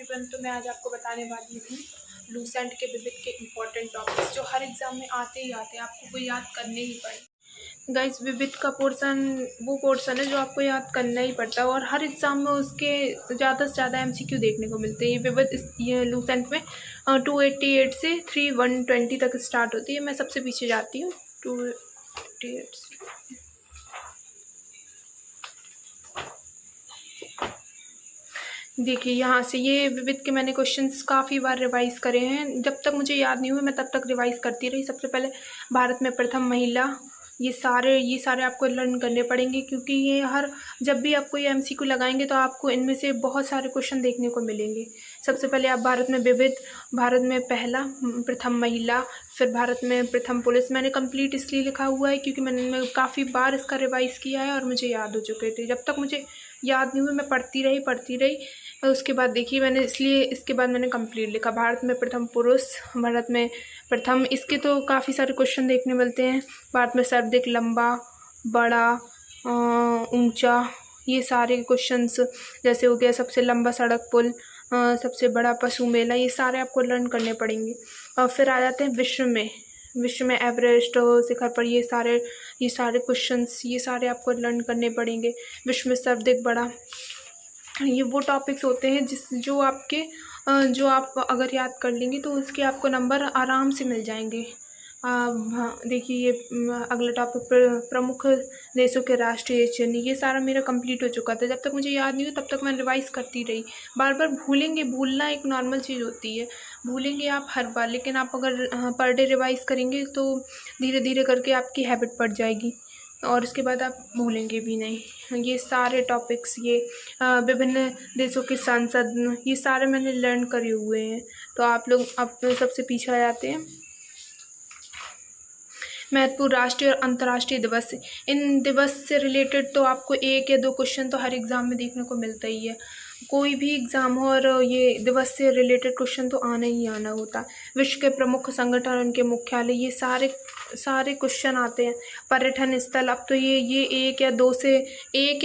Everyone, तो मैं आज आपको बताने वाली हूँ लूसेंट के विविध के इम्पोर्टेंट टॉपिक्स जो हर एग्ज़ाम में आते ही आते हैं, आपको वो याद करने ही पड़े। गाइस, विविध का पोर्शन वो पोर्शन है जो आपको याद करना ही पड़ता है और हर एग्ज़ाम में उसके ज़्यादा से ज़्यादा MCQ देखने को मिलते हैं। ये विविध ये लूसेंट में 288 से 120 तक स्टार्ट होती है। मैं सबसे पीछे जाती हूँ 288 से। देखिए यहाँ से ये विविध के मैंने क्वेश्चंस काफ़ी बार रिवाइज़ करे हैं। जब तक मुझे याद नहीं हुए मैं तब तक रिवाइज़ करती रही। सबसे पहले भारत में प्रथम महिला, ये सारे आपको लर्न करने पड़ेंगे क्योंकि ये जब भी आपको ये MCQ लगाएंगे तो आपको इनमें से बहुत सारे क्वेश्चन देखने को मिलेंगे। सबसे पहले आप भारत में विविध, भारत में पहला प्रथम महिला, फिर भारत में प्रथम पुलिस। मैंने कंप्लीट इसलिए लिखा हुआ है क्योंकि मैंने काफ़ी बार इसका रिवाइज़ किया है और मुझे याद हो चुके थे। जब तक मुझे याद नहीं हुए मैं पढ़ती रही और उसके बाद देखिए मैंने इसलिए इसके बाद मैंने कंप्लीट लिखा। भारत में प्रथम पुरुष, भारत में प्रथम, इसके तो काफ़ी सारे क्वेश्चन देखने मिलते हैं। भारत में सर्वाधिक लंबा, बड़ा, ऊंचा, ये सारे क्वेश्चंस जैसे हो गया सबसे लंबा सड़क पुल, सबसे बड़ा पशु मेला, ये सारे आपको लर्न करने पड़ेंगे। और फिर आ जाते हैं विश्व में एवरेस्ट शिखर पर, ये सारे क्वेश्चंस, ये सारे आपको लर्न करने पड़ेंगे। विश्व में सर्वाधिक बड़ा, ये वो टॉपिक्स होते हैं जो आप अगर याद कर लेंगे तो उसके आपको नंबर आराम से मिल जाएंगे। देखिए ये अगला टॉपिक प्रमुख देशों के राष्ट्रीय चिन्ह, ये सारा मेरा कंप्लीट हो चुका था। जब तक मुझे याद नहीं हो तब तक मैं रिवाइज़ करती रही। बार बार भूलना एक नॉर्मल चीज़ होती है, भूलेंगे आप हर बार, लेकिन आप अगर पर डे रिवाइज़ करेंगे तो धीरे धीरे करके आपकी हैबिट पड़ जाएगी और इसके बाद आप भूलेंगे भी नहीं। ये सारे टॉपिक्स, ये विभिन्न देशों की संसद, ये सारे मैंने लर्न करे हुए हैं। तो आप लोग अब सबसे पीछे आ जाते हैं। महत्वपूर्ण राष्ट्रीय और अंतर्राष्ट्रीय दिवस, इन दिवस से रिलेटेड तो आपको 1 या 2 क्वेश्चन तो हर एग्ज़ाम में देखने को मिलता ही है। कोई भी एग्ज़ाम हो और ये दिवस से रिलेटेड क्वेश्चन तो आना ही आना होता है। विश्व के प्रमुख संगठन, उनके मुख्यालय, ये सारे क्वेश्चन आते हैं। पर्यटन स्थल, अब तो ये 1 या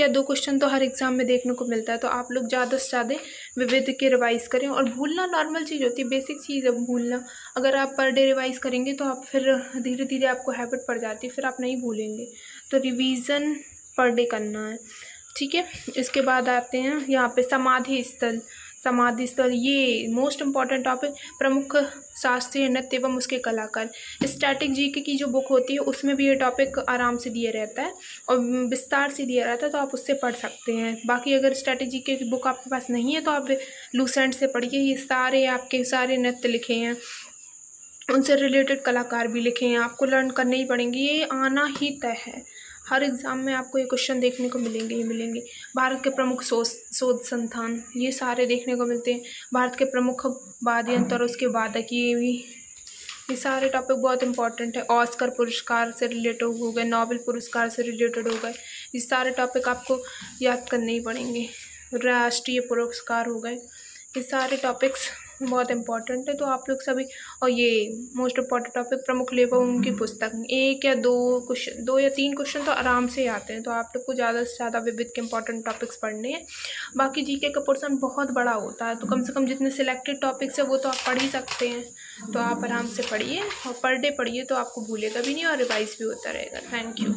2 क्वेश्चन तो हर एग्ज़ाम में देखने को मिलता है। तो आप लोग ज़्यादा से ज़्यादा विविध के रिवाइज़ करें और भूलना नॉर्मल चीज़ होती है, बेसिक चीज़ है भूलना। अगर आप पर डे रिवाइज़ करेंगे तो आप फिर धीरे धीरे आपको हैबिट पड़ जाती है, फिर आप नहीं भूलेंगे। तो रिवीज़न पर डे करना है, ठीक है। इसके बाद आते हैं यहाँ पे समाधि स्थल, ये मोस्ट इम्पॉर्टेंट टॉपिक। प्रमुख शास्त्रीय नृत्य एवं उसके कलाकार, स्टैटिक जीके की जो बुक होती है उसमें भी ये टॉपिक आराम से दिया रहता है और विस्तार से दिया रहता है, तो आप उससे पढ़ सकते हैं। बाकी अगर स्टैटिक जीके की बुक आपके पास नहीं है तो आप लूसेंट से पढ़िए। ये आपके सारे नृत्य लिखे हैं, उनसे रिलेटेड कलाकार भी लिखे हैं, आपको लर्न करने ही पड़ेंगे, ये आना ही तय है। हर एग्ज़ाम में आपको ये क्वेश्चन देखने को मिलेंगे। भारत के प्रमुख शोध संस्थान, ये सारे देखने को मिलते हैं। भारत के प्रमुख वाद्य यंत्र और उसके वादक, ये सारे टॉपिक बहुत इंपॉर्टेंट है। ऑस्कर पुरस्कार से रिलेटेड हो गए, नोबेल पुरस्कार से रिलेटेड हो गए, ये सारे टॉपिक आपको याद करने ही पड़ेंगे। राष्ट्रीय पुरस्कार हो गए, ये सारे टॉपिक्स बहुत इंपॉर्टेंट है। तो आप लोग सभी, और ये मोस्ट इम्पॉर्टेंट टॉपिक प्रमुख लेखक, उनकी पुस्तक, 1 या 2 या 3 क्वेश्चन तो आराम से आते हैं। तो आप लोग को ज़्यादा से ज़्यादा विविध के इंपॉर्टेंट टॉपिक्स पढ़ने हैं। बाकी जीके का पोर्शन बहुत बड़ा होता है, तो कम से कम जितने सिलेक्टेड टॉपिक्स है वो तो आप पढ़ ही सकते हैं। तो आप आराम से पढ़िए और पर डे पढ़िए तो आपको भूलेगा भी नहीं और रिवाइज भी होता रहेगा। Thank you.